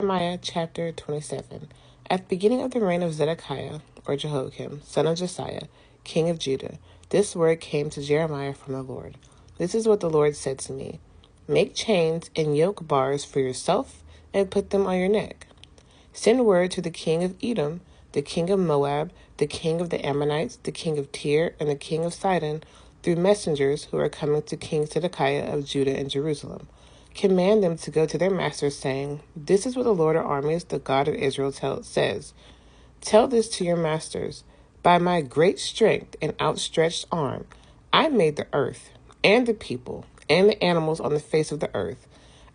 Jeremiah chapter 27. At the beginning of the reign of Zedekiah, or Jehoiakim, son of Josiah, king of Judah, this word came to Jeremiah from the Lord. This is what the Lord said to me. Make chains and yoke bars for yourself and put them on your neck. Send word to the king of Edom, the king of Moab, the king of the Ammonites, the king of Tyre, and the king of Sidon, through messengers who are coming to King Zedekiah of Judah and Jerusalem. Command them to go to their masters, saying, This is what the Lord of armies, the God of Israel, says. Tell this to your masters. By my great strength and outstretched arm, I made the earth, and the people, and the animals on the face of the earth.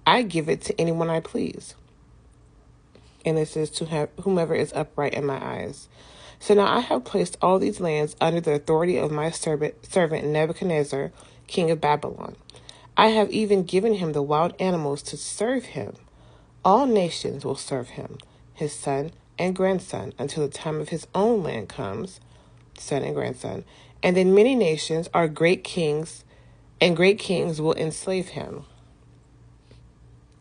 I give it to anyone I please. And this is to whomever is upright in my eyes. So now I have placed all these lands under the authority of my servant Nebuchadnezzar, king of Babylon. I have even given him the wild animals to serve him. All nations will serve him, his son and grandson, until the time of his own land comes, son and grandson. And then many nations are great kings, and great kings will enslave him.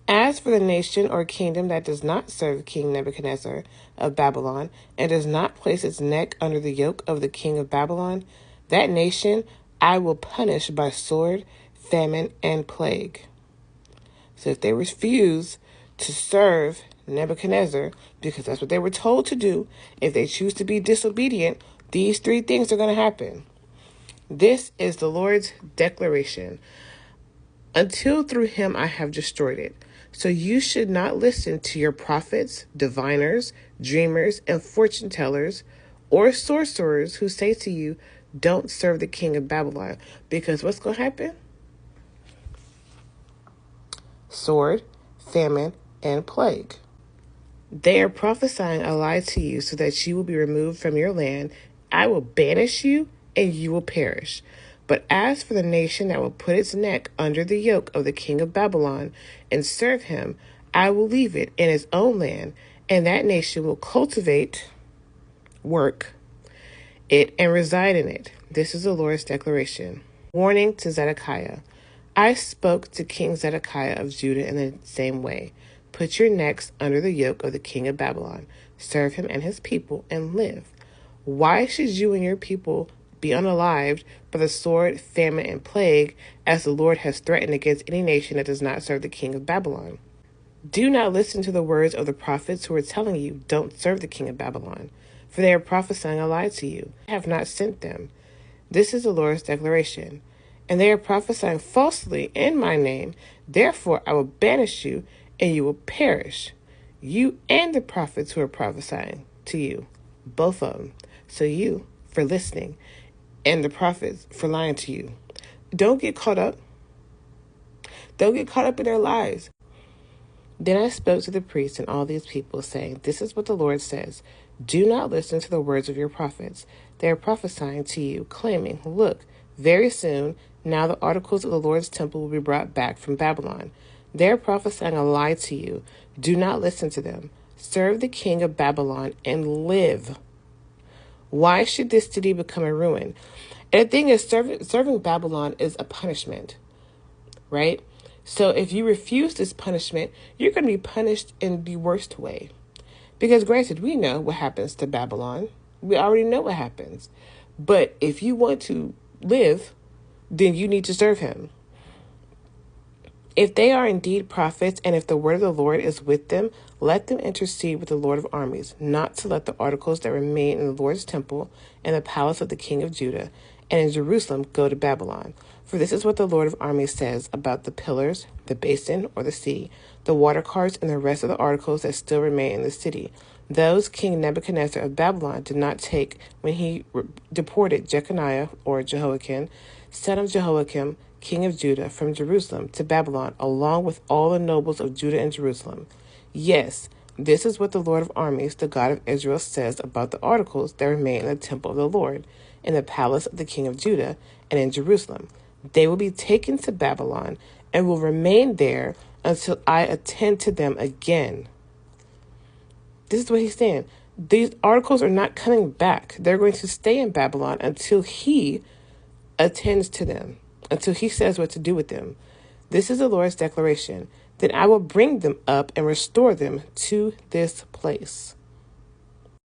As for the nation or kingdom that does not serve King Nebuchadnezzar of Babylon, and does not place its neck under the yoke of the king of Babylon, that nation I will punish by sword, famine, and plague. So if they refuse to serve Nebuchadnezzar, because that's what they were told to do, if they choose to be disobedient, these three things are going to happen. This is the Lord's declaration. Until through him I have destroyed it. So you should not listen to your prophets, diviners, dreamers, and fortune tellers, or sorcerers who say to you, Don't serve the king of Babylon. Because what's going to happen? Sword, famine, and plague. They are prophesying a lie to you so that you will be removed from your land. I will banish you, and you will perish. But as for the nation that will put its neck under the yoke of the king of Babylon and serve him, I will leave it in its own land, and that nation will cultivate, work it, and reside in it. This is the Lord's declaration. Warning to Zedekiah. I spoke to King Zedekiah of Judah in the same way. Put your necks under the yoke of the king of Babylon. Serve him and his people and live. Why should you and your people be unalived by the sword, famine, and plague, as the Lord has threatened against any nation that does not serve the king of Babylon? Do not listen to the words of the prophets who are telling you, Don't serve the king of Babylon, for they are prophesying a lie to you. I have not sent them. This is the Lord's declaration. And they are prophesying falsely in my name. Therefore I will banish you, and you will perish, you and the prophets who are prophesying to you, both of them. So you, for listening, and the prophets for lying to you. Don't get caught up. Don't get caught up in their lies. Then I spoke to the priests and all these people, saying, This is what the Lord says. Do not listen to the words of your prophets. They are prophesying to you, claiming, Look, very soon, now the articles of the Lord's temple will be brought back from Babylon. They are prophesying a lie to you. Do not listen to them. Serve the king of Babylon and live. Why should this city become a ruin? And the thing is, serving Babylon is a punishment, right? So if you refuse this punishment, you're going to be punished in the worst way. Because granted, we know what happens to Babylon. We already know what happens. But if you want to live, then you need to serve him. If they are indeed prophets, and if the word of the Lord is with them, let them intercede with the Lord of armies, not to let the articles that remain in the Lord's temple and the palace of the king of Judah and in Jerusalem go to Babylon. For this is what the Lord of armies says about the pillars, the basin or the sea, the water carts, and the rest of the articles that still remain in the city. Those King Nebuchadnezzar of Babylon did not take when he deported Jeconiah or Jehoiakim, son of Jehoiakim, king of Judah, from Jerusalem to Babylon, along with all the nobles of Judah and Jerusalem. Yes, this is what the Lord of armies, the God of Israel, says about the articles that remain in the temple of the Lord, in the palace of the king of Judah, and in Jerusalem. They will be taken to Babylon and will remain there until I attend to them again. This is what he's saying. These articles are not coming back. They're going to stay in Babylon until he attends to them, until he says what to do with them. This is the Lord's declaration. Then I will bring them up and restore them to this place.